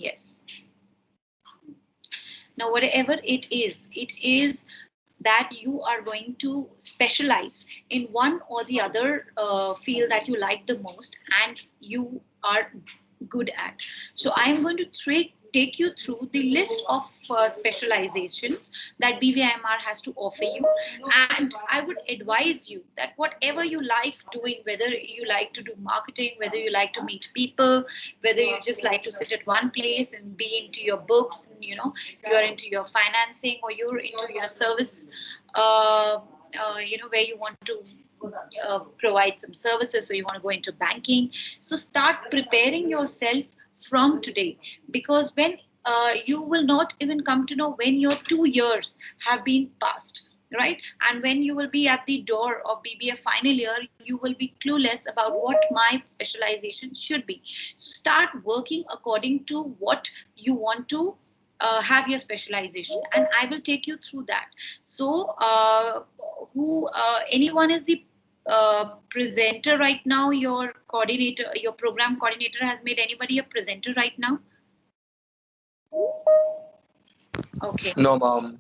Yes. Now, whatever it is that you are going to specialize in one or the other field that you like the most and you are good at. So I'm going to take you through the list of specializations that BVMR has to offer you, and I would advise you that whatever you like doing, whether you like to do marketing, whether you like to meet people, whether you just like to sit at one place and be into your books, and you're into your financing, or you're into your service, where you want to provide some services, so you want to go into banking. So start preparing yourself from today, because when you will not even come to know when your 2 years have been passed, right? And when you will be at the door of BBA final year, you will be clueless about what my specialization should be. So start working according to what you want to have your specialization, and I will take you through that. So anyone is the presenter right now? Your coordinator, your program coordinator has made anybody a presenter right now? Okay. No, ma'am.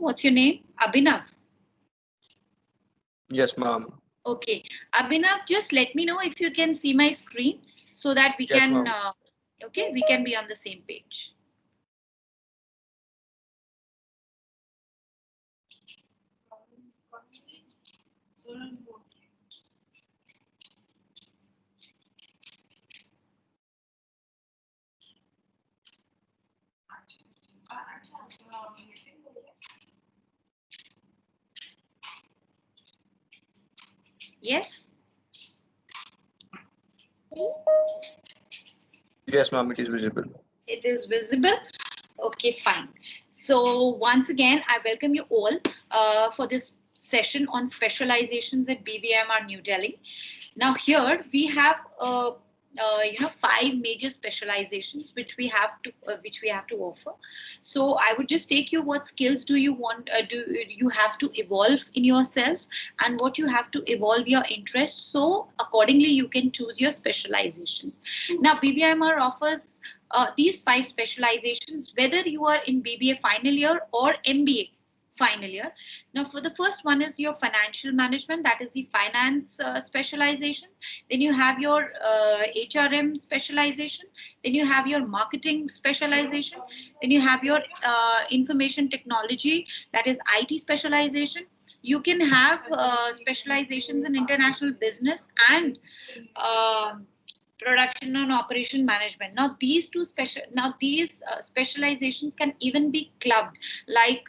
What's your name? Abhinav. Yes, ma'am. Okay. Abhinav, just let me know if you can see my screen so that we Yes, can, ma'am. okay, we can be on the same page. Yes? Yes, ma'am, it is visible. It is visible. Okay, fine. So once again, I welcome you all for this session on specializations at BVMR New Delhi. Now here we have 5 major specializations which we have to offer. So I would just take you, what skills do you want, do you have to evolve in yourself, and what you have to evolve your interest, so accordingly you can choose your specialization. Now BVMR offers these 5 specializations whether you are in BBA final year or MBA final year. Now for the first one is your financial management, that is the finance specialization. Then you have your HRM specialization. Then you have your marketing specialization. Then you have your information technology, that is IT specialization. You can have specializations in international business and production and operation management. Now these specializations can even be clubbed, like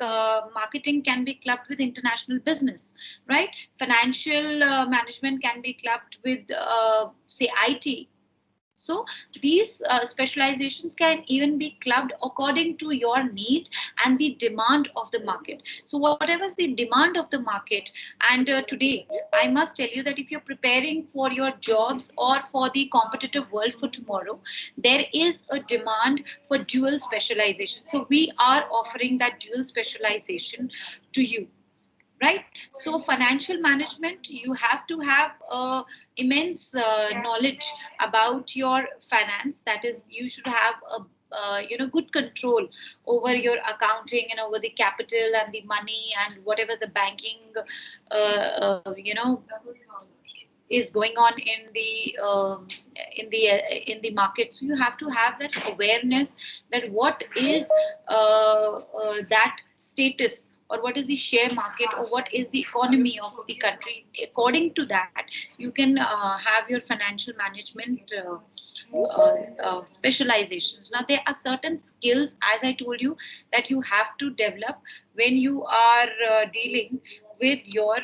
marketing can be clubbed with international business, right? Financial management can be clubbed with say IT. So these specializations can even be clubbed according to your need and the demand of the market. So whatever is the demand of the market, and today I must tell you that if you're preparing for your jobs or for the competitive world for tomorrow, there is a demand for dual specialization. So we are offering that dual specialization to you. Right? So financial management, you have to have immense knowledge about your finance. That is, you should have a good control over your accounting and over the capital and the money and whatever the banking is going on in the market. So you have to have that awareness that what is that status, or what is the share market, or what is the economy of the country. According to that, you can have your financial management specializations. Now there are certain skills, as I told you, that you have to develop when you are dealing with your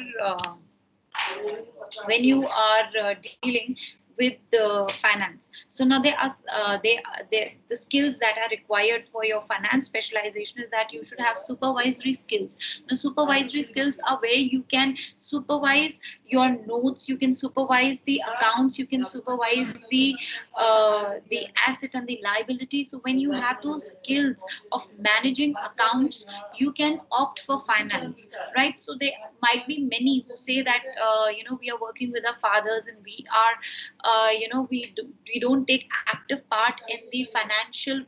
when you are dealing with the finance. So now the skills that are required for your finance specialization is that you should have supervisory skills. The supervisory skills are where you can supervise your notes, you can supervise the accounts, you can supervise the asset and the liability. So when you have those skills of managing accounts, you can opt for finance, right? So there might be many who say that we are working with our fathers and we are we don't take active part in the financial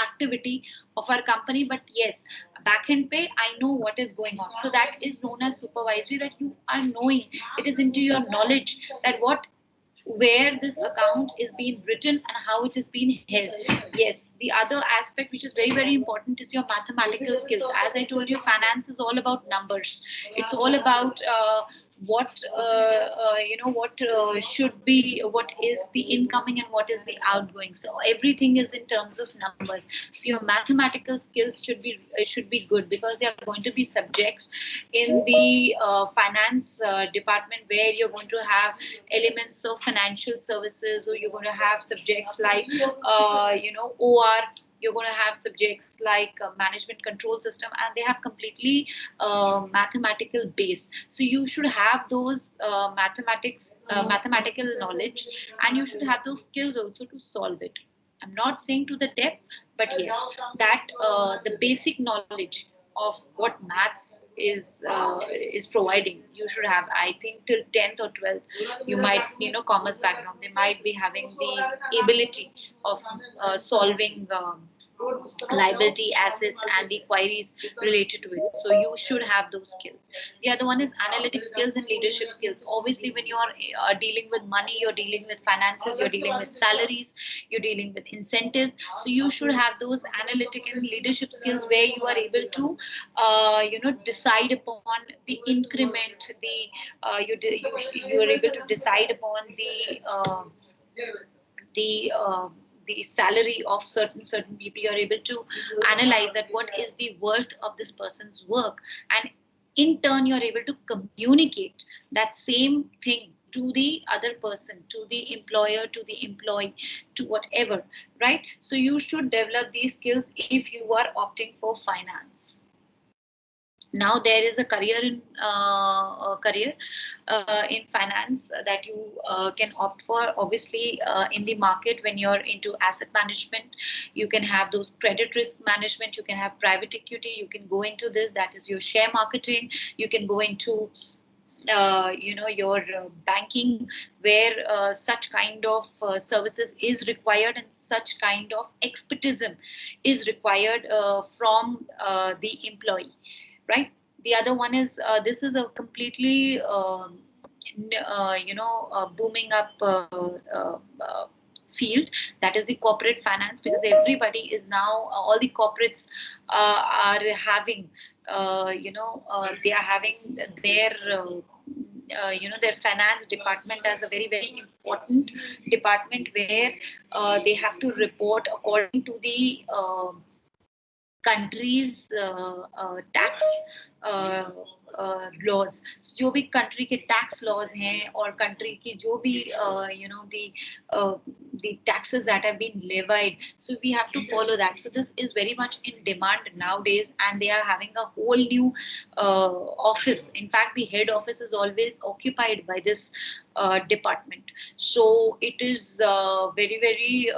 activity of our company, but yes, back end pay, I know what is going on. So that is known as supervisory, that you are knowing, it is into your knowledge that where this account is being written and how it is being held. Yes, the other aspect which is very, very important is your mathematical skills. As I told you, finance is all about numbers. It's all about what should be, what is the incoming and what is the outgoing. So everything is in terms of numbers. So your mathematical skills should be good, because there are going to be subjects in the finance department where you're going to have elements of financial services, or you're going to have subjects like OR. You're going to have subjects like management control system, and they have completely mathematical base. So you should have those mathematical knowledge, and you should have those skills also to solve it. I'm not saying to the depth, but yes, that the basic knowledge of what maths is providing, you should have. I think till 10th or 12th, you might, commerce background, they might be having the ability of solving liability, assets, and the queries related to it. So you should have those skills. The other one is analytic skills and leadership skills. Obviously, when you are dealing with money, you're dealing with finances, you're dealing with salaries, you're dealing with incentives. So you should have those analytic and leadership skills where you are able to, decide upon the increment, you are able to decide upon the salary of certain people. You're able to analyze that what is the worth of this person's work, and in turn you're able to communicate that same thing to the other person, to the employer, to the employee, to whatever, right? So you should develop these skills if you are opting for finance. Now there is a career in finance that you can opt for. Obviously, in the market, when you're into asset management, you can have those credit risk management, you can have private equity, you can go into this, that is your share marketing, you can go into your banking, where such kind of services is required, and such kind of expertise is required from the employee, right? The other one is this is a completely booming up field, that is the corporate finance, because everybody is now all the corporates are having they are having their finance department as a very, very important department, where they have to report according to the country's tax laws. जो भी country के tax laws हैं, और country की जो भी the taxes that have been levied, so we have to follow that. So this is very much in demand nowadays, and they are having a whole new office. In fact, the head office is always occupied by this department. So it is very, very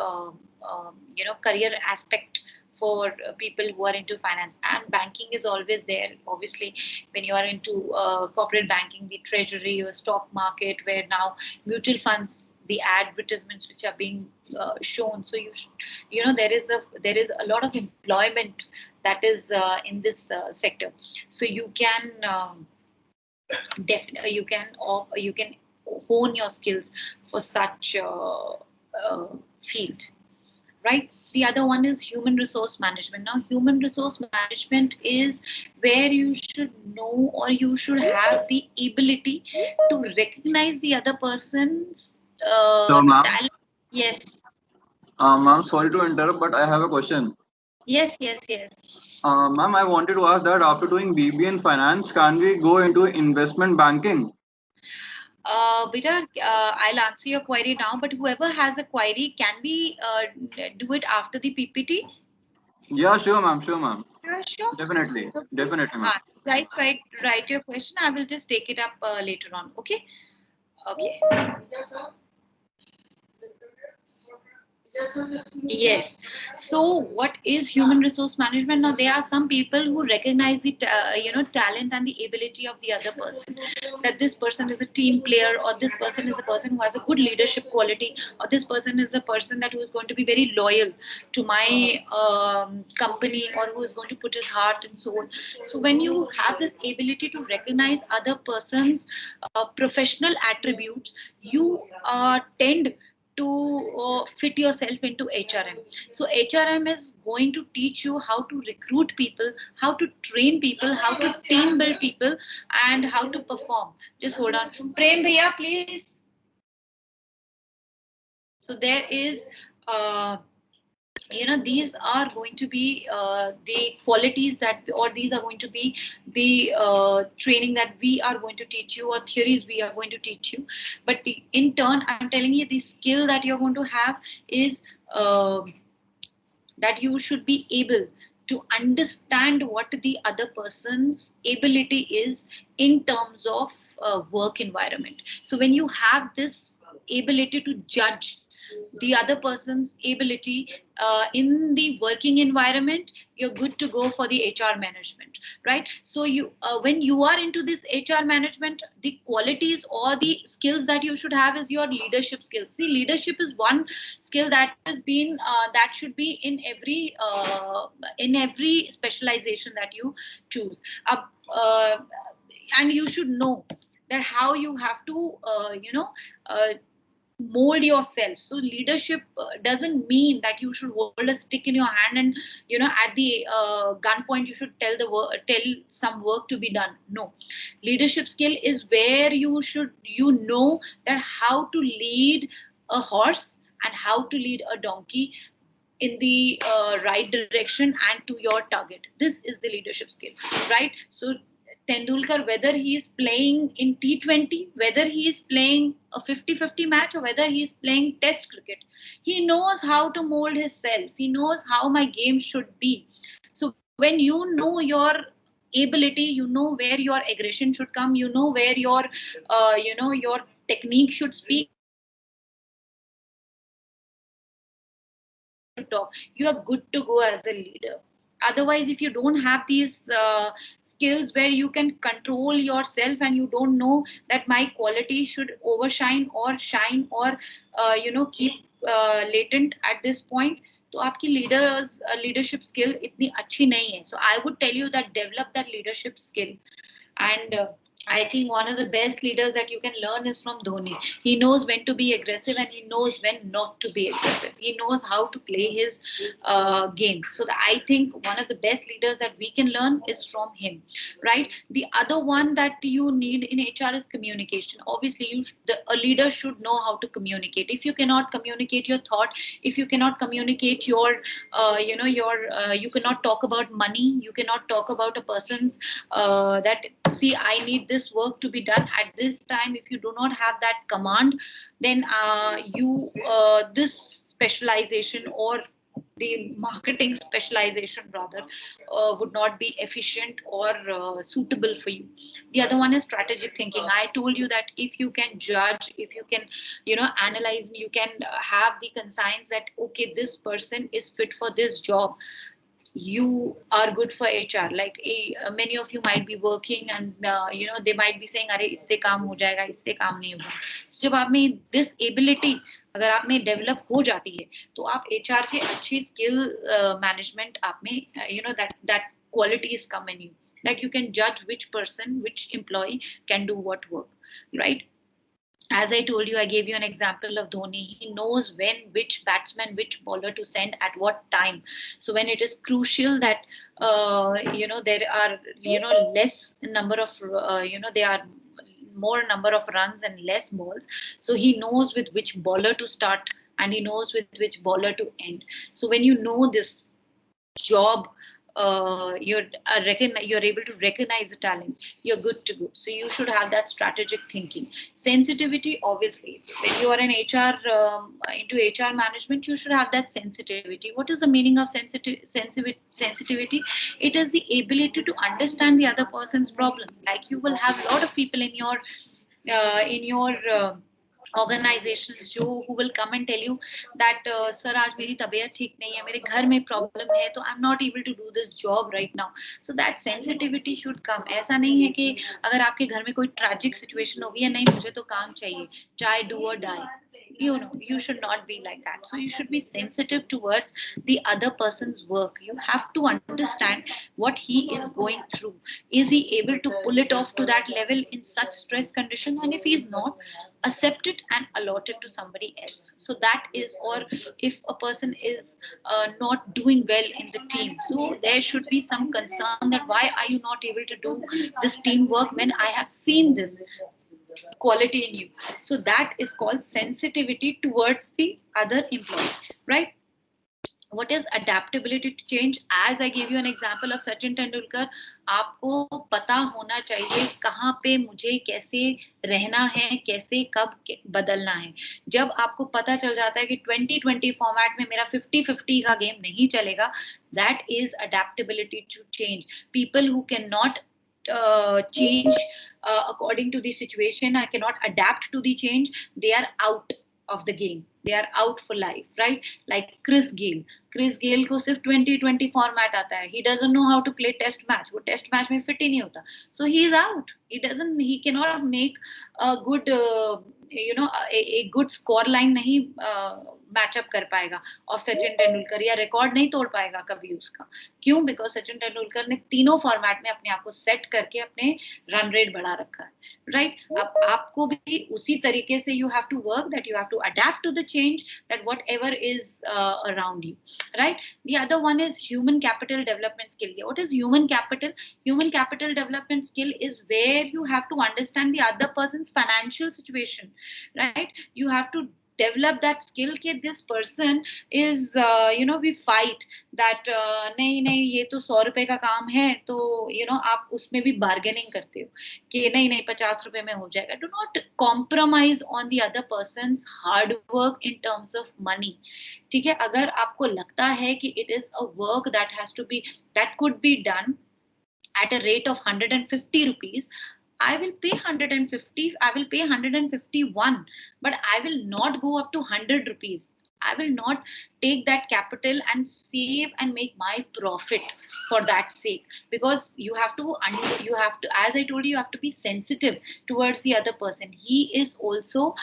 career aspect for people who are into finance. And banking is always there. Obviously, when you are into corporate banking, the treasury or stock market, where now mutual funds, the advertisements which are being shown. So there is a lot of employment that is in this sector. So you can you can hone your skills for such field, right? The other one is human resource management. Now, human resource management is where you should know, or you should have the ability to recognize the other person's talent. Yes. Ma'am, sorry to interrupt, but I have a question. Yes. Ma'am, I wanted to ask that after doing BBA in finance, can we go into investment banking? Beta, I'll answer your query now, but whoever has a query, can we do it after the PPT? Yeah, sure, ma'am. Sure. Definitely. So, definitely, ma'am. Write your question. I will just take it up later on. Okay. Yes. So what is human resource management? Now there are some people who recognize the talent and the ability of the other person. That this person is a team player, or this person is a person who has a good leadership quality, or this person is a person that who is going to be very loyal to my company, or who is going to put his heart and soul. So when you have this ability to recognize other person's professional attributes, you tend to fit yourself into HRM. So HRM is going to teach you how to recruit people, how to train people, how to team build people, and how to perform. Just hold on. Prem Bhaiya, please. So there is these are going to be the qualities that, or these are going to be the training that we are going to teach you, or theories we are going to teach you. But in turn, I'm telling you, the skill that you're going to have is that you should be able to understand what the other person's ability is in terms of work environment. So when you have this ability to judge the other person's ability in the working environment, you're good to go for the HR management, right? So you when you are into this HR management, the qualities or the skills that you should have is your leadership skills. See, leadership is one skill that has been that should be in every specialization that you choose, and you should know that how you have to mold yourself. So leadership doesn't mean that you should hold a stick in your hand and at the gunpoint you should tell some work to be done. No, leadership skill is where you know that how to lead a horse and how to lead a donkey in the right direction and to your target. This is the leadership skill, right? So Tendulkar, whether he is playing in T20, whether he is playing a 50-50 match, or whether he is playing test cricket, he knows how to mold himself. He knows how my game should be. So when you know your ability, you know where your aggression should come, you know where your technique should speak, talk, you are good to go as a leader. Otherwise, if you don't have these skills where you can control yourself, and you don't know that my quality should overshine or shine, or keep latent at this point, तो आपकी leadership skill इतनी अच्छी नहीं है. So I would tell you that develop that leadership skill. And I think one of the best leaders that you can learn is from Dhoni. He knows when to be aggressive and he knows when not to be aggressive. He knows how to play his game. So I think one of the best leaders that we can learn is from him, right? The other one that you need in HR is communication. Obviously, a leader should know how to communicate. If you cannot communicate your thought, if you cannot communicate you cannot talk about money, you cannot talk about a person's that, see, I need this work to be done at this time. If you do not have that command, then this specialization, or the marketing specialization rather, would not be efficient or suitable for you. The other one is strategic thinking. I told you that if you can judge, if you can analyze, you can have the conscience that okay, this person is fit for this job, you are good for HR. Like many of you might be working, and they might be saying, अरे इससे काम हो जाएगा, इससे काम नहीं होगा. So जब आप में this ability अगर आप में develop हो जाती है, तो आप HR के अच्छी skill management आप में that qualities come in you, that you can judge which person, which employee can do what work, right? As I told you, I gave you an example of Dhoni. He knows when, which batsman, which bowler to send at what time. So when it is crucial that there are less number of there are more number of runs and less balls. So he knows with which bowler to start, and he knows with which bowler to end. So when you know this job, you're able to recognize the talent, you're good to go. So you should have that strategic thinking. Sensitivity, obviously, when you are in HR, into HR management, you should have that sensitivity. What is the meaning of sensitivity? It is the ability to understand the other person's problem. Like, you will have a lot of people in your organizations जो who will come and tell you that sir आज मेरी तबीयत ठीक नहीं है, मेरे घर में प्रॉब्लम है, तो I'm not able to do this job right now. So that sensitivity should come. ऐसा नहीं है कि अगर आपके घर में कोई tragic situation होगी या नहीं मुझे तो काम चाहिए, चाहे do or die. You know, you should not be like that. So you should be sensitive towards the other person's work. You have to understand what he is going through. Is he able to pull it off to that level in such stress condition? And if he is not, accept it and allot it to somebody else. So that is, or if a person is not doing well in the team, so there should be some concern that why are you not able to do this teamwork when I have seen this quality in you. So that is called sensitivity towards the other employee, right? What is adaptability to change? As I gave you an example of Sachin Tendulkar, आपको पता होना चाहिए कहाँ पे मुझे कैसे रहना है, कैसे कब बदलना है. जब आपको पता चल जाता है कि 2020 फॉर्मेट में मेरा 50-50 का गेम नहीं चलेगा, that is adaptability to change. People who cannot change according to the situation, I cannot adapt to the change, they are out of the game. They are out for life, right? Like Chris Gayle. Chris Gayle को सिर्फ 2020 format आता है. He doesn't know how to play test match. वो test match में fit ही नहीं होता. So he is out. He cannot make a good a good score line नहीं matchup कर पाएगा और सचिन तेंदुलकर, या रिकॉर्ड नहीं तोड़ पाएगा कभी उसका. क्यों? बिकॉज सचिन तेंदुलकर ने तीनों फॉर्मेट में अपने आप को सेट करके अपने रन रेट बढ़ा रखा है, राइट? अब आपको भी उसी तरीके से you have to work, that you have to adapt to the change, that whatever is around you, right? The other one is human capital development skill. What is human capital? Human capital development skill is where you have to understand the other person's financial situation, right? You have to develop that skill कि this person is we fight that नहीं ये तो 100 रुपए का काम है, तो आप उसमें भी बार्गेनिंग करते हो कि नहीं 50 रुपए में हो जाएगा. Do not compromise on the other person's hard work in terms of money. ठीक है? अगर आपको लगता है कि it is a work that could be done at a rate of 150 rupees, I will pay 150, I will pay 151, but I will not go up to 100 rupees. I will not take that capital and save and make my profit for that sake, because you have to, as I told you, you have to be sensitive towards the other person. He is also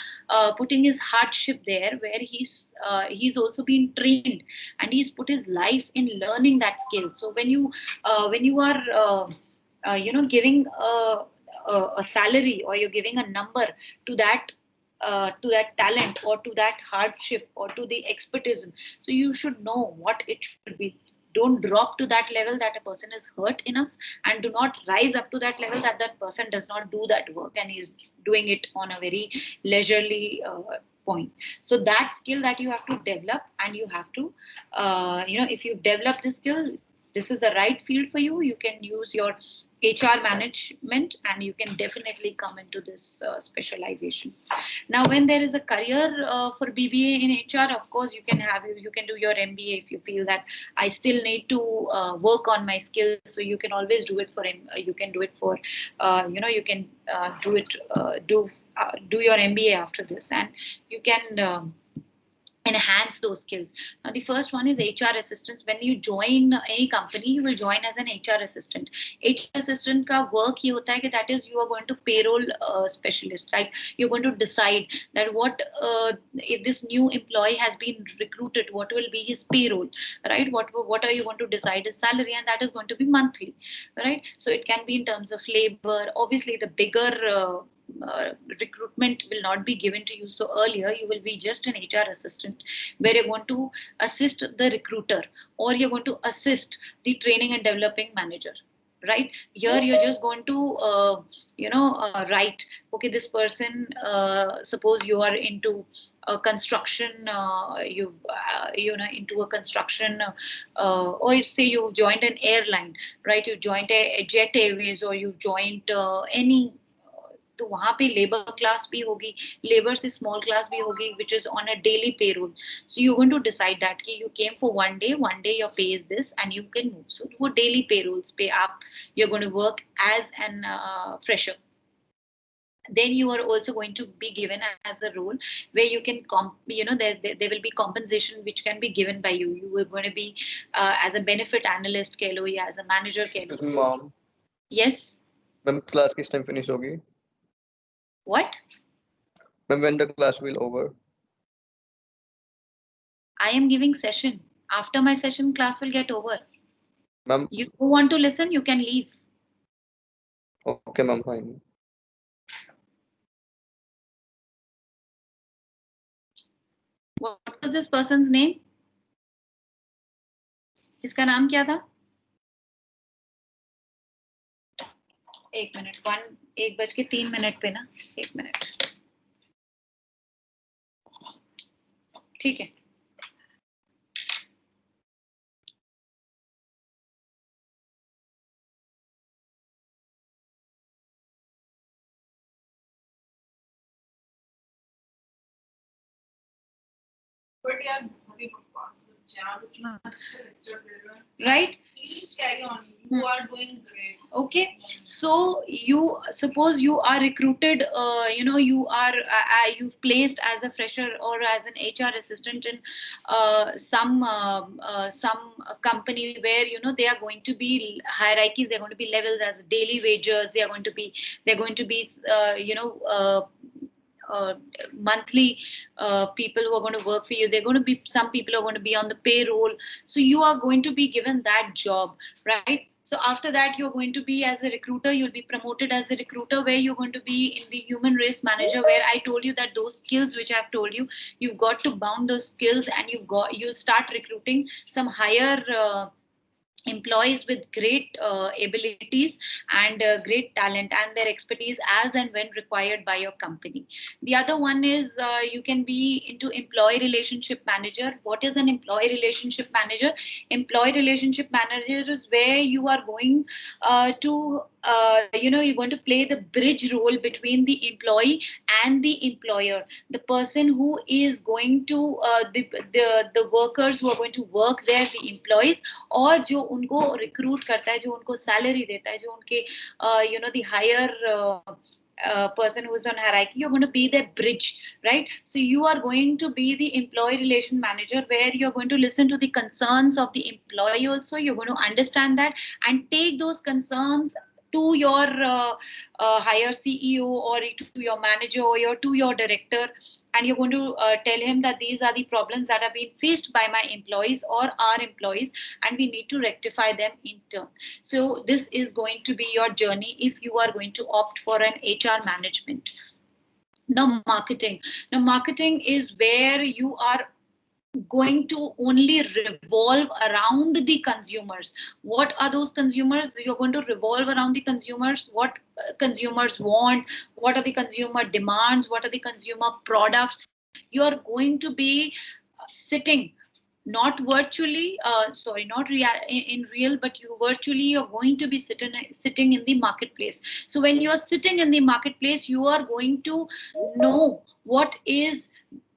putting his hardship there, where he's also been trained and he's put his life in learning that skill. So when you are giving a salary, or you're giving a number to that talent or to that hardship or to the expertise, so you should know what it should be. Don't drop to that level that a person is hurt enough, and do not rise up to that level that that person does not do that work and is doing it on a very leisurely point. So that skill that you have to develop, and you have to if you develop this skill, this is the right field for you. You can use your HR management, and you can definitely come into this specialization. Now, when there is a career for BBA in HR, of course, you can do your MBA if you feel that I still need to work on my skills. So you can always do it for you can do it for you can do your MBA after this, and you can enhance those skills. Now, the first one is HR assistants. When you join any company, you will join as an HR assistant. HR assistant ka work ye hota hai ki that is, you are going to payroll specialist, right? You're going to decide that what if this new employee has been recruited, what will be his payroll, right? What are you going to decide his salary, and that is going to be monthly, right? So it can be in terms of labor. Obviously, the bigger recruitment will not be given to you. So earlier you will be just an HR assistant, where you're going to assist the recruiter, or you're going to assist the training and developing manager, right? Here you're just going to write, okay, this person, suppose you are into construction, into a construction, or you say you joined an airline, right? You joined a Jet Airways, or you joined any, तो वहां पे labour class भी होगी, labour से small class भी होगी, which is on a daily payroll. So you're going to decide that कि you came for one day your pay is this, and you can move. So वो daily payrolls पे आप you're going to work as an fresher. then you are also going to be given as a role where you can there will be compensation which can be given by you. You are going to be as a benefit analyst कह लो या as a manager कह लो. Excuse me, mom. Yes. Ma'am, class किस time finish होगी? What? Ma'am, when the class will over? I am giving session. After my session, class will get over. Ma'am. You want to listen, you can leave. Okay, ma'am, fine. What was this person's name? इसका नाम क्या था? एक minute, 1:03 पे ना, 1 minute. ठीक है. But yeah, अभी बकवास बच्चा इतना अच्छा lecture दे रहा है. Right? Please carry on. You are doing great. Okay, so you suppose you are recruited, you've placed as a fresher or as an HR assistant in some company where they are going to be hierarchies, they are going to be levels as daily wages, they're going to be monthly people who are going to work for you. They're going to be, some people are going to be on the payroll, so you are going to be given that job, right? So after that, you're going to be as a recruiter, you'll be promoted as a recruiter, where you're going to be in the human race manager, where I told you that those skills which I've told you, you've got to bound those skills, and you'll start recruiting some higher employees with great abilities and great talent and their expertise as and when required by your company. The other one is you can be into employee relationship manager. What is an employee relationship manager? Employee relationship manager is where you are going you're going to play the bridge role between the employee and the employer, the person who is going to the workers who are going to work there, the employees, और जो उनको recruit करता है, जो उनको salary देता है, जो उनके the higher person who is on hierarchy, you're going to be their bridge, right? So you are going to be the employee relation manager, where you're going to listen to the concerns of the employee also. You're going to understand that and take those concerns to your higher CEO or to your manager or to your director, and you're going to tell him that these are the problems that have been faced by my employees or our employees, and we need to rectify them in turn. So this is going to be your journey if you are going to opt for an HR management. Now marketing is where you are going to only revolve around the consumers. What are those consumers? You're going to revolve around the consumers, what consumers want, what are the consumer demands, what are the consumer products. You are going to be sitting, not virtually, not in real, but you virtually, you're going to be sitting in the marketplace. So when you're sitting in the marketplace, you are going to know what is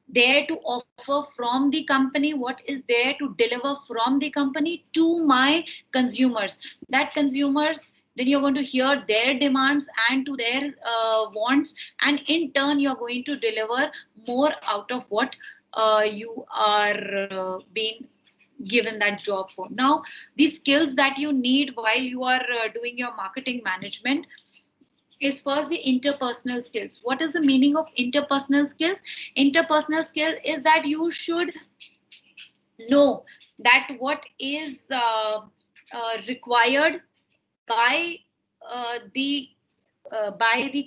there to offer from the company, what is there to deliver from the company to my consumers. That consumers, then you're going to hear their demands and to their wants, and in turn you're going to deliver more out of what you are being given that job for. Now, the skills that you need while you are doing your marketing management is first the interpersonal skills. What is the meaning of interpersonal skills? Interpersonal skill is that you should know that what is required by the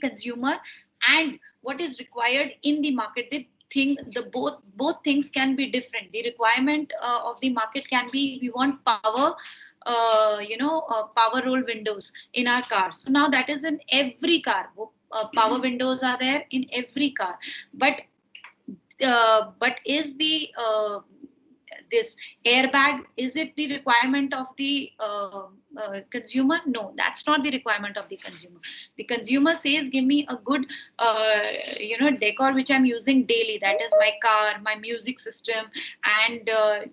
consumer and what is required in the market. Both things can be different. The requirement of the market can be, we want power power roll windows in our car. So now that is in every car. Power windows are there in every car, but is the this airbag, is it the requirement of the consumer? No, that's not the requirement of the consumer. The consumer says, give me a good decor which I'm using daily, that is my car, my music system, and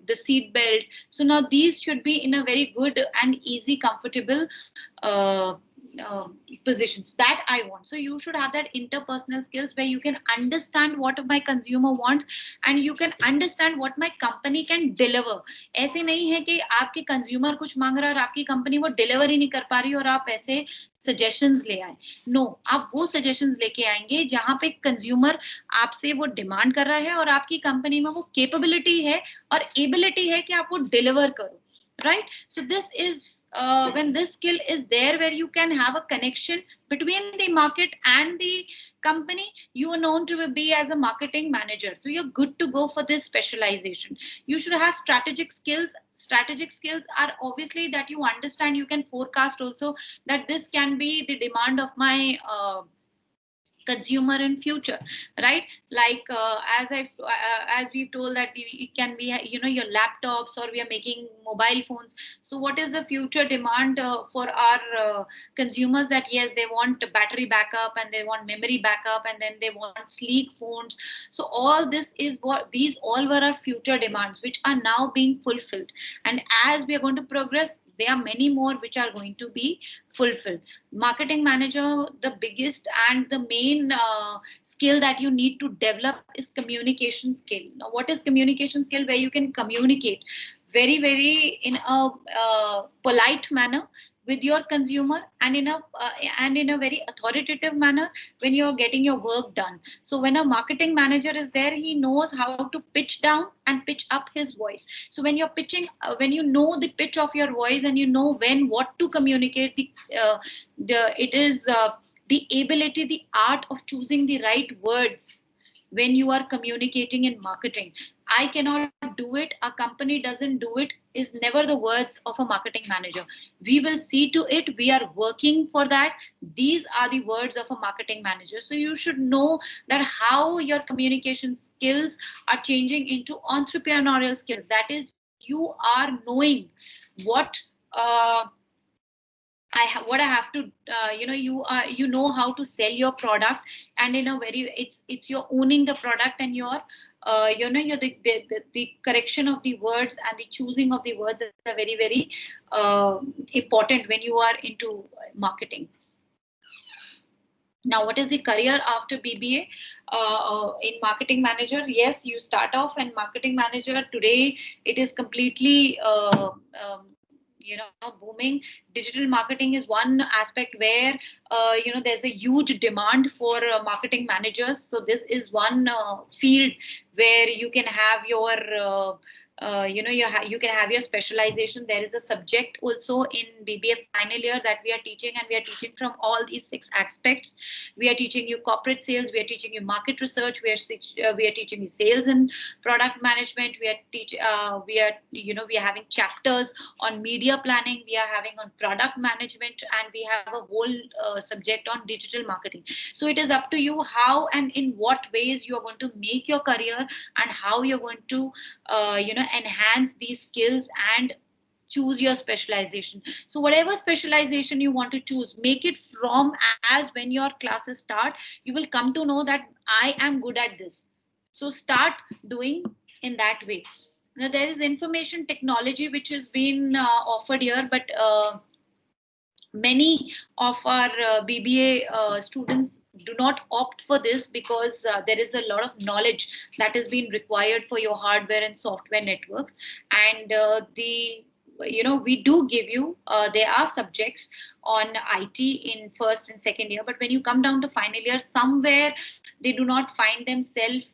the seat belt. So now these should be in a very good and easy, comfortable positions that I want. So you should have that interpersonal skills where you can understand what my consumer wants and you can understand what my company can deliver. ऐसे नहीं है कि आपके consumer कुछ मांग रहा है और आपकी कंपनी वो डिलीवर ही नहीं कर पा रही और आप ऐसे सजेशंस ले आए. नो, आप वो सजेशंस लेके आएंगे जहां पे कंज्यूमर आपसे वो डिमांड कर रहा है और आपकी कंपनी में वो कैपेबिलिटी है और एबिलिटी है कि आप वो डिलीवर करो. Right? So this is when this skill is there where you can have a connection between the market and the company, you are known to be as a marketing manager. So you're good to go for this specialization. You should have strategic skills. Strategic skills are obviously that you understand, you can forecast also that this can be the demand of my consumer in future, right? Like as we've told that it can be, you know, your laptops, or we are making mobile phones. So what is the future demand for our consumers? That yes, they want battery backup and they want memory backup and then they want sleek phones. So all this is what these all were our future demands, which are now being fulfilled. And as we are going to progress, there are many more which are going to be fulfilled. Marketing manager, the biggest and the main skill that you need to develop is communication skill. Now, what is communication skill? Where you can communicate very, very in a polite manner with your consumer and in a very authoritative manner when you're getting your work done. So when a marketing manager is there, he knows how to pitch down and pitch up his voice. So when you're pitching, when you know the pitch of your voice and you know when what to communicate, it is the ability, the art of choosing the right words when you are communicating in marketing. I cannot do it, a company doesn't do it, is never the words of a marketing manager. We will see to it, we are working for that. These are the words of a marketing manager. So you should know that how your communication skills are changing into entrepreneurial skills. That is, you are knowing what what I have to, you know how to sell your product, and in a very, it's you're owning the product, and you're the correction of the words and the choosing of the words are very, very important when you are into marketing. Now, what is the career after BBA in marketing manager? Yes, you start off in marketing manager. Today, it is completely booming. Digital marketing is one aspect where there's a huge demand for marketing managers. So this is one field where you can have your you can have your specialization. There is a subject also in BBA final year that we are teaching, and we are teaching from all these 6 aspects. We are teaching you corporate sales, we are teaching you market research, we are teaching you sales and product management, we are having chapters on media planning, we are having on product management, and we have a whole subject on digital marketing. So it is up to you how and in what ways you are going to make your career and how you're going to enhance these skills and choose your specialization. So whatever specialization you want to choose, make it from as when your classes start, you will come to know that I am good at this. So start doing in that way. Now there is information technology which has been offered here, but many of our BBA students do not opt for this because there is a lot of knowledge that has been required for your hardware and software networks, and we do give you there are subjects on IT in first and second year, but when you come down to final year, somewhere they do not find themselves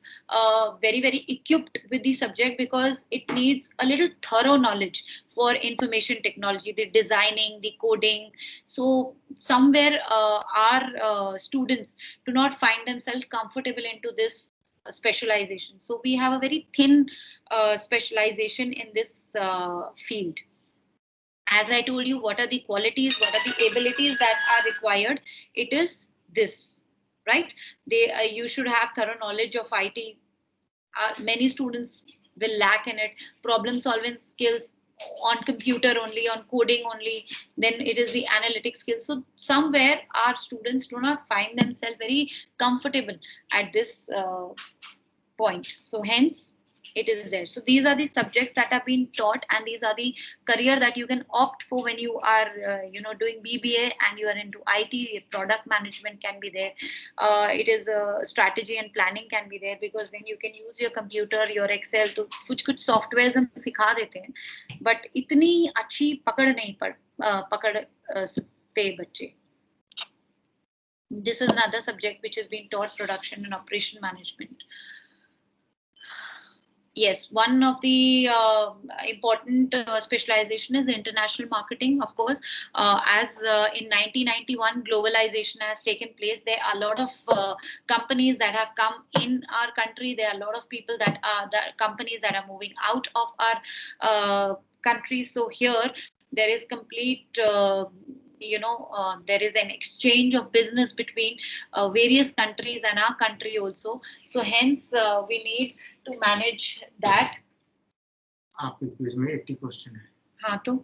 very, very equipped with the subject because it needs a little thorough knowledge for information technology, the designing, the coding. So somewhere our students do not find themselves comfortable into this specialization. So we have a very thin specialization in this field. As I told you, what are the qualities, what are the abilities that are required? It is this, right? You should have thorough knowledge of IT. Many students will lack in it. Problem solving skills on computer only, on coding only. Then it is the analytic skills. So somewhere our students do not find themselves very comfortable at this point. So hence, it is there. So these are the subjects that are being taught, and these are the career that you can opt for when you are doing BBA and you are into IT. Product management can be there. It is strategy and planning can be there, because then you can use your computer, your Excel. तो कुछ softwares हम सिखा देते हैं, but इतनी अच्छी पकड़ नहीं पकड़ सकते बच्चे. This is another subject which is being taught, production and operation management. Yes, one of the important specialization is international marketing, of course. As in 1991, globalization has taken place. There are a lot of companies that have come in our country. There are a lot of people that are companies that are moving out of our country. So here there is complete there is an exchange of business between various countries and our country also. So hence we need to manage that. आपके quiz में 80 question है. हाँ तो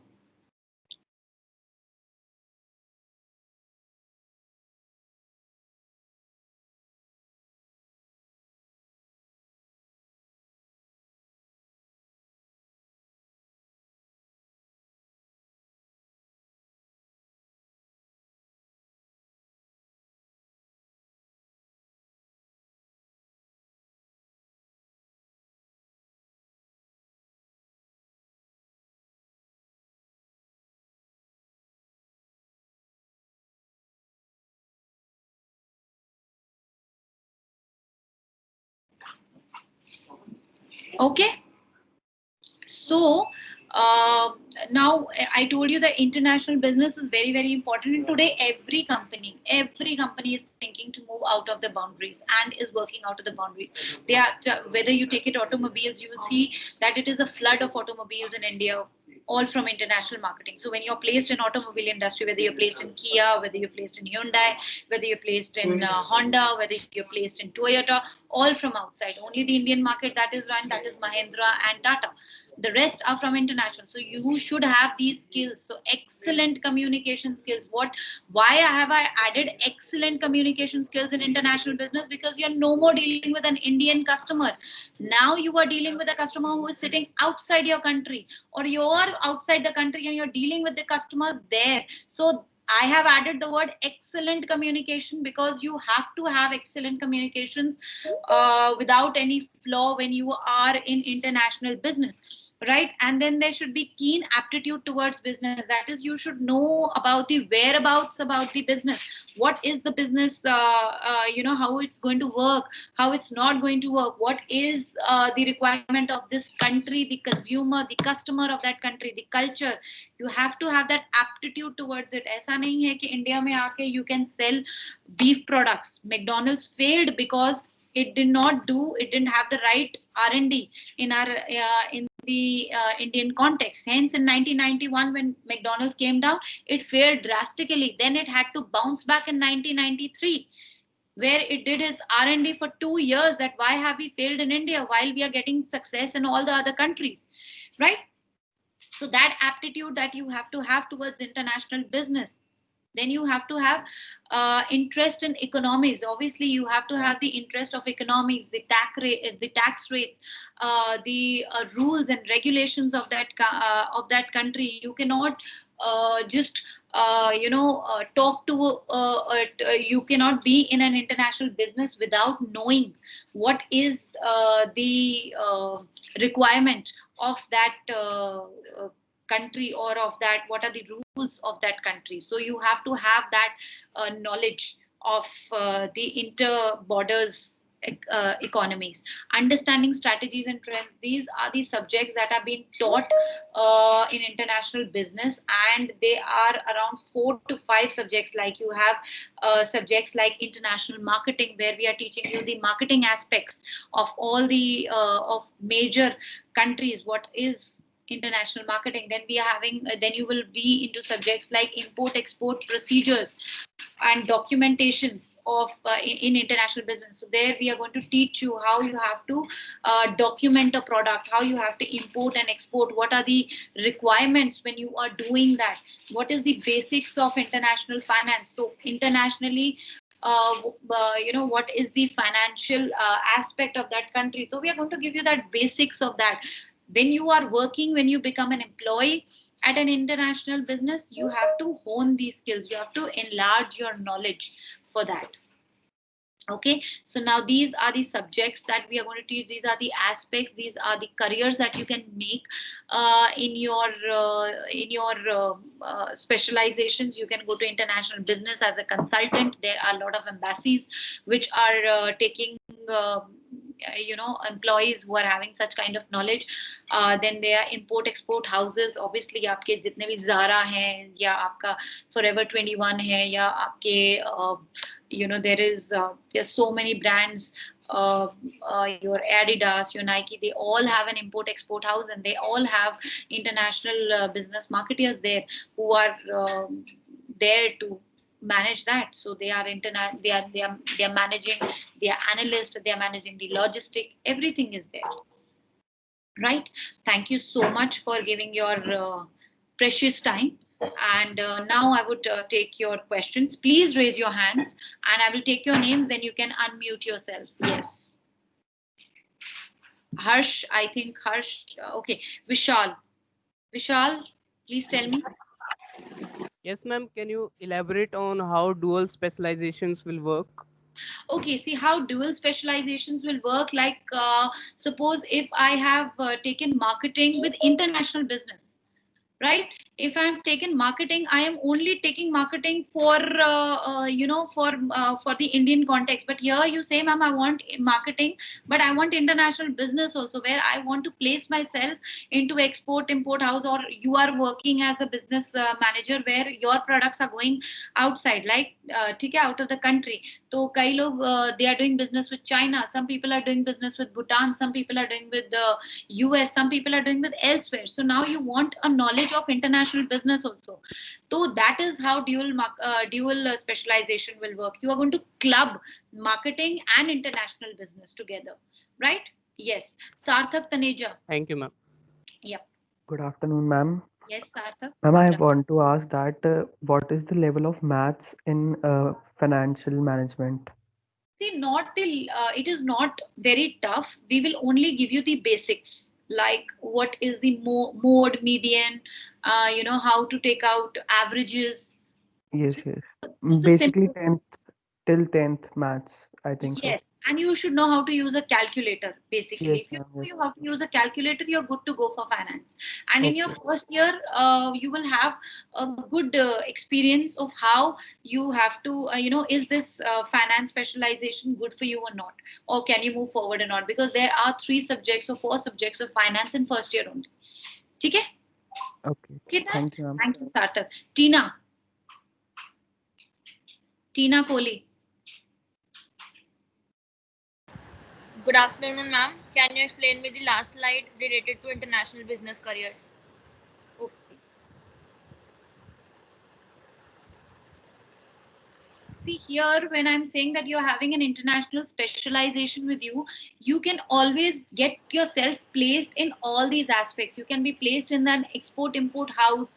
okay. So now I told you that international business is very, very important. And today every company is thinking to move out of the boundaries and is working out of the boundaries. They are, whether you take it automobiles, you will see that it is a flood of automobiles in India, all from international marketing. So when you're placed in automobile industry, whether you're placed in Kia, whether you're placed in Hyundai, whether you're placed in Honda, whether you're placed in Toyota, all from outside. Only the Indian market that is run, that is Mahindra and Tata. The rest are from international. So you should have these skills. So excellent communication skills. Why have I added excellent communication skills in international business? Because you're no more dealing with an Indian customer. Now you are dealing with a customer who is sitting outside your country, or you're outside the country and you're dealing with the customers there. So I have added the word excellent communication, because you have to have excellent communications without any flaw when you are in international business. Right? And then there should be keen aptitude towards business. That is, you should know about the whereabouts about the business. What is the business, how it's going to work, how it's not going to work, what is the requirement of this country, the consumer, the customer of that country, the culture. You have to have that aptitude towards it. ऐसा नहीं है कि India में आके you can sell beef products. McDonald's failed because it didn't have the right R&D in the Indian context. Hence, in 1991, when McDonald's came down, it failed drastically. Then it had to bounce back in 1993, where it did its R&D for 2 years. That why have we failed in India while we are getting success in all the other countries, right? So that aptitude that you have to have towards international business. Then you have to have interest in economies. Obviously, you have to have the interest of economies, the tax rates, the rules and regulations of that country. You cannot just talk to. You cannot be in an international business without knowing what is the requirement of that country, or of that, what are the rules of that country. So you have to have that knowledge of the inter-borders economies. Understanding strategies and trends. These are the subjects that are being taught in international business, and they are around 4 to 5 subjects. Like you have subjects like international marketing, where we are teaching you the marketing aspects of all the of major countries. What is international marketing? Then we are having then you will be into subjects like import export procedures and documentations of in international business. So there we are going to teach you how you have to document a product, how you have to import and export, what are the requirements when you are doing that, what is the basics of international finance. So internationally what is the financial aspect of that country. So we are going to give you that basics of that. When you are working, when you become an employee at an international business, you have to hone these skills. You have to enlarge your knowledge for that. Okay, so now these are the subjects that we are going to teach. These are the aspects, these are the careers that you can make in your specializations. You can go to international business as a consultant. There are a lot of embassies which are taking employees who are having such kind of knowledge. Then there are import export houses. Obviously आपके जितने भी Zara हैं या आपका Forever 21 है या आपके there's so many brands, your Adidas, your Nike, they all have an import export house, and they all have international business marketers there who are there to manage that. So they are they are managing, they are analysts, they are managing the logistic, everything is there, right? Thank you so much for giving your precious time. And now I would take your questions. Please raise your hands and I will take your names, then you can unmute yourself. Yes. Harsh, I think Harsh, okay. Vishal, please tell me. Yes, ma'am. Can you elaborate on how dual specializations will work? Okay, see how dual specializations will work. Like suppose if I have taken marketing with international business, right? If I'm taking marketing, I am only taking marketing for for the Indian context. But here you say, ma'am, I want marketing, but I want international business also, where I want to place myself into export import house, or you are working as a business manager where your products are going outside, like out of the country. So kai log they are doing business with China, some people are doing business with Bhutan, some people are doing with the US, some people are doing with elsewhere. So now you want a knowledge of international business also. So that is how dual specialization will work. You are going to club marketing and international business together, right? Yes. Sarthak Taneja. Thank you, ma'am. Yep. Good afternoon, ma'am. Yes, Sarthak. Ma'am, I want to ask that what is the level of maths in financial management? See, not till it is not very tough. We will only give you the basics, like what is the mode, median, how to take out averages. Yes, yes. Just a Basically, simple. 10th till 10th maths, I think so. Yes, and you should know how to use a calculator, basically. Yes, If you ma'am. know Yes. how to use a calculator, you're good to go for finance. And in your Okay. first year, you will have a good experience of how you have to, is this finance specialization good for you or not? Or can you move forward or not? Because there are 3 subjects or 4 subjects of finance in first year only. Okay? Okay. Okay, Thank you, ma'am. thank you, Sarthak. Tina Kohli. Good afternoon, ma'am. Can you explain me the last slide related to international business careers? Okay. See here, when I'm saying that you're having an international specialization with you, you can always get yourself placed in all these aspects. You can be placed in an export import house,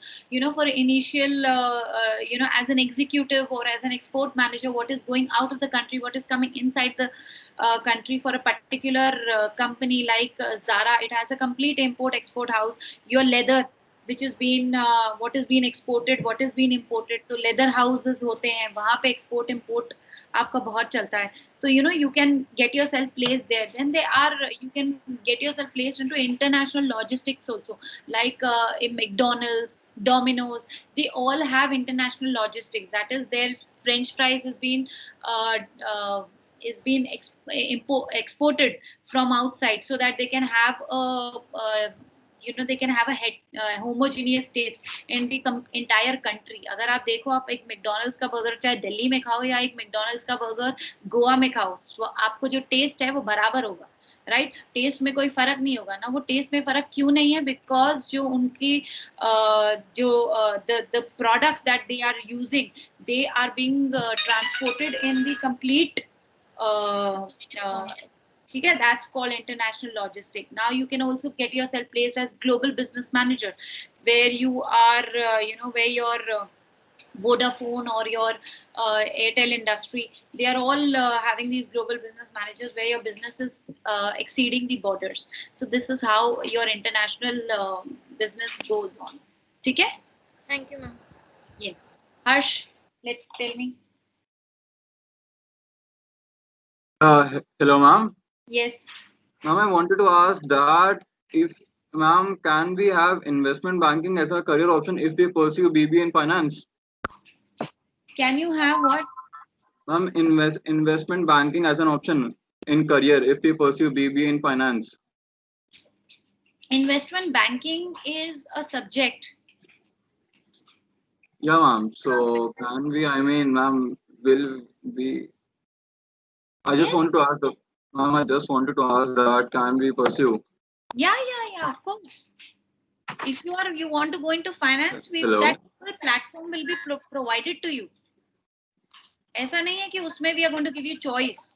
for initial, as an executive or as an export manager, what is going out of the country, what is coming inside the country for a particular company like Zara. It has a complete import export house. Your leather, which has been what has been exported, what has been imported. तो leather houses होते हैं, वहाँ पे export import आपका बहुत चलता है. So you can get yourself placed there. Then you can get yourself placed into international logistics also, like in McDonald's, Domino's. They all have international logistics. That is, their French fries has been exported from outside, so that they can have they can have a homogeneous taste in the entire country. अगर आप देखो, आप एक McDonald's का burger चाहे दिल्ली में खाओ या एक मैकडॉनल्ड्स का बर्गर गोवा में खाओ, तो आपको जो टेस्ट है वो बराबर होगा, राइट? टेस्ट में कोई फर्क नहीं होगा ना. वो टेस्ट में फर्क क्यों नहीं है? बिकॉज जो उनकी the products that they are using, they are being transported in the complete okay, that's called international logistic. Now you can also get yourself placed as global business manager, where you are where your Vodafone or your Airtel industry, they are all having these global business managers where your business is exceeding the borders. So this is how your international business goes on. Okay? Thank you, ma'am. Yes. Harsh, tell me. Hello, ma'am. Yes. Ma'am, I wanted to ask that if, ma'am, can we have investment banking as a career option if we pursue BBA in finance? Can you have what? Ma'am, investment banking as an option in career if we pursue BBA in finance. Investment banking is a subject. Yeah, ma'am. So can we? I mean, ma'am, will we? I just Yes. wanted to ask, ma'am. I just wanted to ask that can we pursue? Yeah, of course. If you want to go into finance, Hello. that platform will be provided to you. ऐसा नहीं है कि उसमें we are going to give you choice.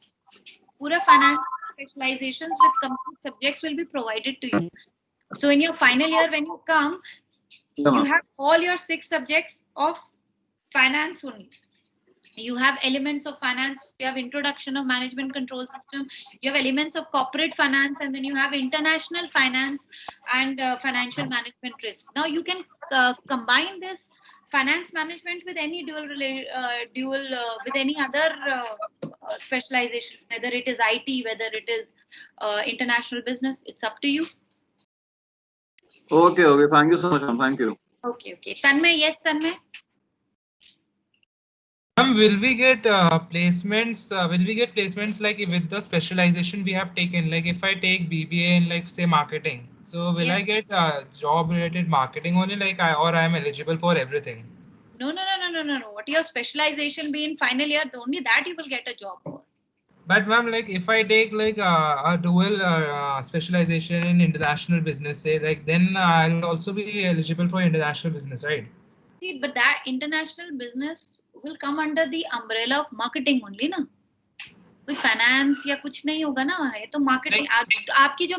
पूरा finance specializations with complete subjects will be provided to you. So in your final year, when you come, Yeah, you ma'am. have all your 6 subjects of finance only. You have elements of finance, you have introduction of management control system, you have elements of corporate finance, and then you have international finance and financial management risk. Now you can combine this finance management with any with any other specialization, whether it is IT, whether it is international business. It's up to you. Okay. Thank you so much, ma'am. Thank you. Okay. Tanmay, yes, Tanmay. Will we get placements? Will we get placements like with the specialization we have taken? Like if I take BBA in like say marketing, so will Yes. I get job related marketing only, like I am eligible for everything? No. What your specialization be in final year? Only that you will get a job for. But ma'am, like if I take like a dual specialization in international business, say like then I'll also be eligible for international business, right? See, but that international business will come under the umbrella of marketing only, ना? कोई finance या कुछ नहीं होगा ना? ये तो marketing. आपकी जो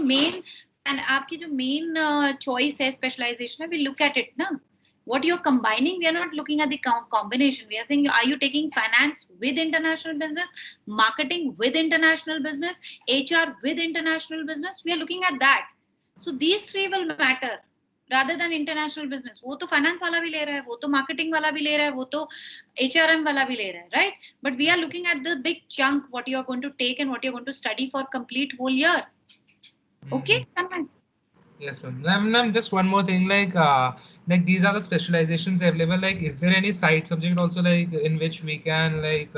main choice है specialization है, we look at it, ना? What you're combining, we are not looking at the combination. We are saying, are you taking finance with international business, marketing with international business, HR with international business? We are looking at that. So these 3 will matter. rather than international business. वो तो finance वाला भी ले रहा है, वो तो marketing वाला भी ले रहा है, वो तो HRM वाला भी ले रहा है, right? But we are looking at the big chunk, what you are going to take and what you are going to study for complete whole year. Okay? Yes, ma'am. Ma'am, just one more thing, like these are the specializations available. Like, is there any side subject also like in which we can like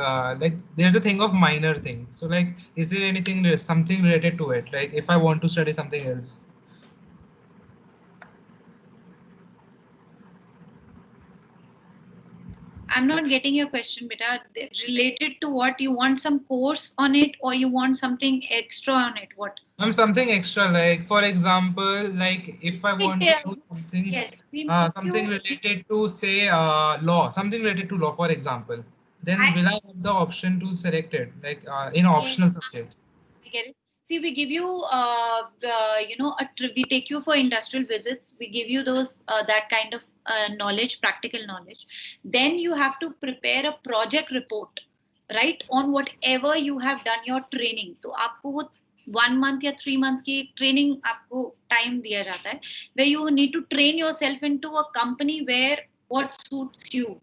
there's a thing of minor thing. So like, is there anything something related to it? Like, if I want to study something else. I'm not getting your question, beta. Related to what? You want some course on it or you want something extra on it? What? Something extra, like for example, like if I want to do something, yes, something related to say law, something related to law, for example, then will I have the option to select it, like in optional subjects? I get it. See, we give you, we take you for industrial visits. We give you those that kind of knowledge, practical knowledge. Then you have to prepare a project report, right, on whatever you have done your training. तो आपको वो 1 month या 3 months की training आपको time दिया जाता है, where you need to train yourself into a company where what suits you.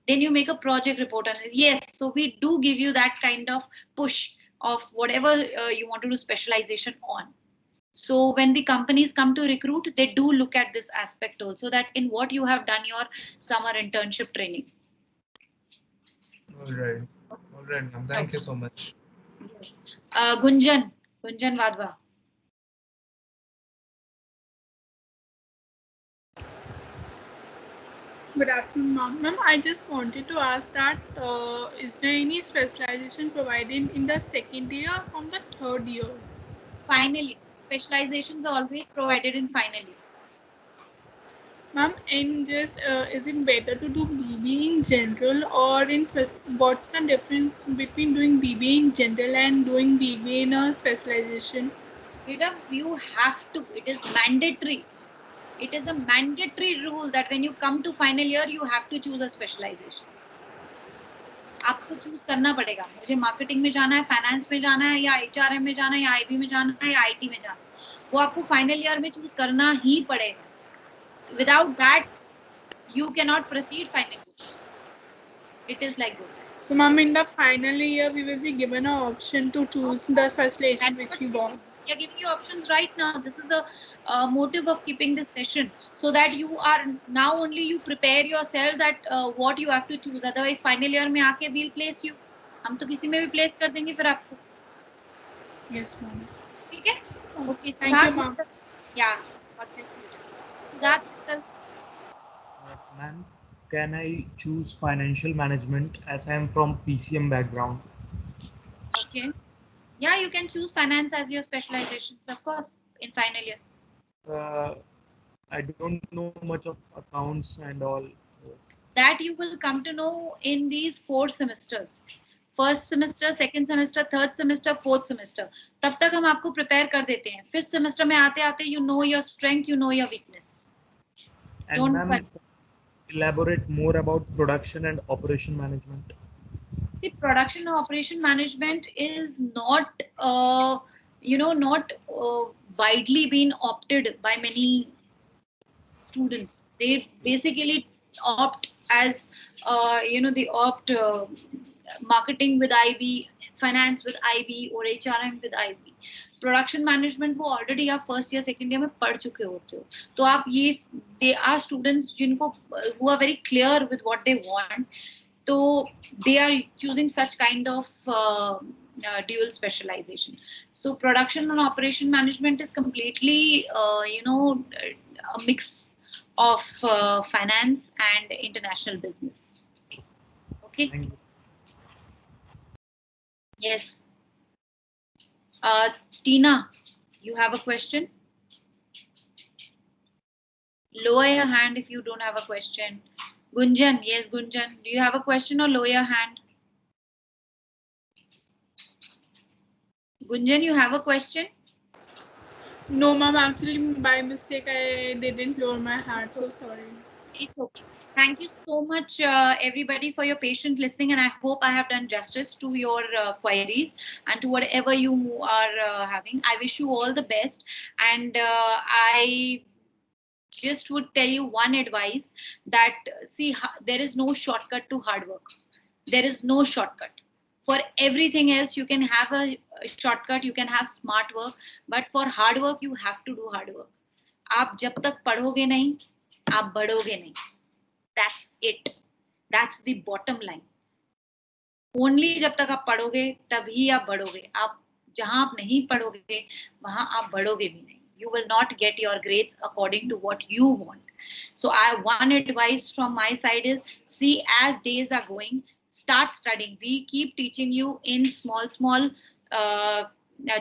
Then you make a project report on this. Yes, so we do give you that kind of push of whatever you want to do specialization on. So when the companies come to recruit, they do look at this aspect also, that in what you have done your summer internship training. All right, ma'am. Thank you so much. Yes. Gunjan Wadhwa. Good afternoon, ma'am. Ma'am, I just wanted to ask that is there any specialization provided in the second year or from the third year? Finally, specializations are always provided in final year. Ma'am, and just is it better to do BBA in general or in what's the difference between doing BBA in general and doing BBA in a specialization? You have to. It is mandatory. It is a mandatory rule that when you come to final year, you have to choose a specialization. आपको choose करना पड़ेगा, मुझे marketing में जाना है, finance में जाना है, या एचआरएम में जाना है, या आईबी में जाना है, या आईटी में जाना है, वो आपको फाइनल ईयर में चूज करना ही पड़ेगा. Without that you cannot proceed finally. It is like this. So, ma'am, in the final year, we will be given an option to choose the specialization which we want. We are giving you options right now. This is the motive of keeping this session, so that you are now only you prepare yourself that what you have to choose. Otherwise, final year में आके we'll place you. हम तो किसी में भी place कर देंगे फिर आपको. Yes, ma'am. ठीक है? Okay. Thank you, ma'am. Yeah. God bless you. Siddharth, Ma'am, can I choose financial management as I am from PCM background? okay. Yeah, you can choose finance as your specializations, of course, in final year. I don't know much of accounts and all. That you will come to know in these 4 semesters. First semester, second semester, third semester, fourth semester. तब तक हम आपको prepare कर देते हैं. Fifth semester में आते आते you know your strength, you know your weakness. And ma'am, elaborate more about production and operation management. The production and operation management is not, not widely been opted by many students. They basically opt as, they opt marketing with IB, finance with IB, or HRM with IB. Production management वो already आप first year second year में पढ़ चुके होते हो, तो आप ये दे आर स्टूडेंट्स जिनको who are very clear with what they want, तो they are choosing such kind of dual specialization. So production and operation management is completely a mix of finance and international business. Okay. Yes. Tina, you have a question? Lower your hand if you don't have a question. Gunjan, yes, Gunjan, do you have a question or lower your hand? Gunjan, you have a question? No, ma'am, actually by mistake I didn't lower my hand, so sorry. It's okay. Thank you so much, everybody, for your patient listening, and I hope I have done justice to your queries and to whatever you are having. I wish you all the best, and I just would tell you one advice that, see, there is no shortcut to hard work. There is no shortcut. For everything else, you can have a shortcut, you can have smart work, but for hard work, you have to do hard work. आप जब तक पढ़ोगे नहीं, आप बढ़ोगे नहीं. That's it. That's the bottom line. Only जब तक आप पढ़ोगे तभी आप बढ़ोगे. आप जहां आप नहीं पढ़ोगे वहां आप बढ़ोगे भी नहीं. You will not get your grades according to what you want. So one advice from my side is, see, as days are going, start studying. We keep teaching you in small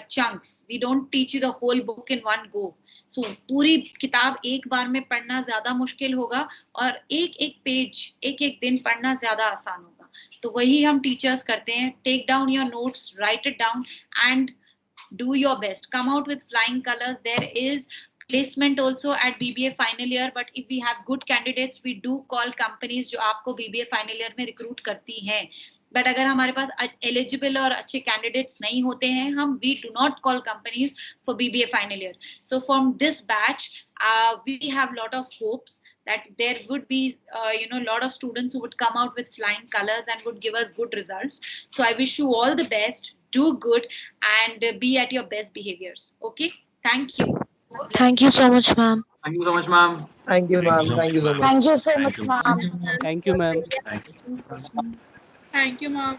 chunks. We don't teach you the whole book in one go. So पूरी किताब एक बार में पढ़ना ज्यादा मुश्किल होगा और एक पेज एक दिन पढ़ना ज्यादा आसान होगा. तो वही हम टीचर्स करते हैं. Take down your notes, write it down, and do your best. Come out with flying colors. There is placement also at BBA final year, but if we have good candidates, we do call companies जो आपको BBA final year में recruit करती हैं. But अगर हमारे पास eligible और अच्छे candidates नहीं होते हैं, हम we do not call companies for BBA final year. So from this batch, we have lot of hopes that there would be lot of students who would come out with flying colors and would give us good results. So I wish you all the best. Do good and be at your best behaviors. Okay. Thank you. Thank you so much, ma'am. Thank you so much, ma'am. Thank you, ma'am. Thank you so much. Thank you so much, ma'am. Thank you, ma'am. Thank you, ma'am.